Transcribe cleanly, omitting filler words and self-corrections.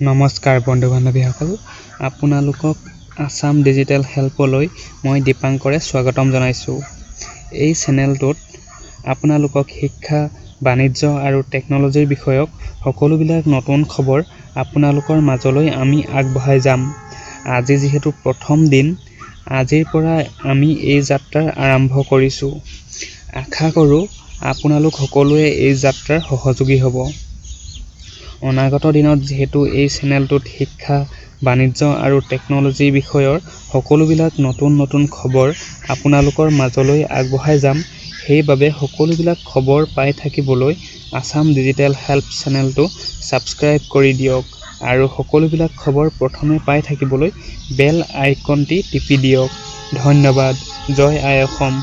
নমস্কাৰ বন্ধু বান্ধৱীসকল, আপোনালোকক আসাম ডিজিটেল হেল্পলৈ মই দীপাংকৰে স্বাগতম জনাইছোঁ। এই চেনেলটোত আপোনালোকক শিক্ষা, বাণিজ্য আৰু টেকন'লজিৰ বিষয়ক সকলোবিলাক নতুন খবৰ আপোনালোকৰ মাজলৈ আমি আগবঢ়াই যাম। আজি যিহেতু প্ৰথম দিন, আজিৰ পৰা আমি এই যাত্ৰাৰ আৰম্ভ কৰিছোঁ। আশা কৰোঁ আপোনালোক সকলোৱে এই যাত্ৰাৰ সহযোগী হ'ব। অনাগত দিনত যিহেতু এই চেনেলটোত শিক্ষা, বাণিজ্য আৰু টেকন'লজিৰ বিষয়ৰ সকলোবিলাক নতুন খবৰ আপোনালোকৰ মাজলৈ আগবঢ়াই যাম, সেইবাবে সকলোবিলাক খবৰ পাই থাকিবলৈ আসাম ডিজিটেল হেল্প চেনেলটো ছাবস্ক্ৰাইব কৰি দিয়ক আৰু সকলোবিলাক খবৰ প্ৰথমে পাই থাকিবলৈ বেল আইকনটি টিপি দিয়ক। ধন্যবাদ। জয় আই অসম।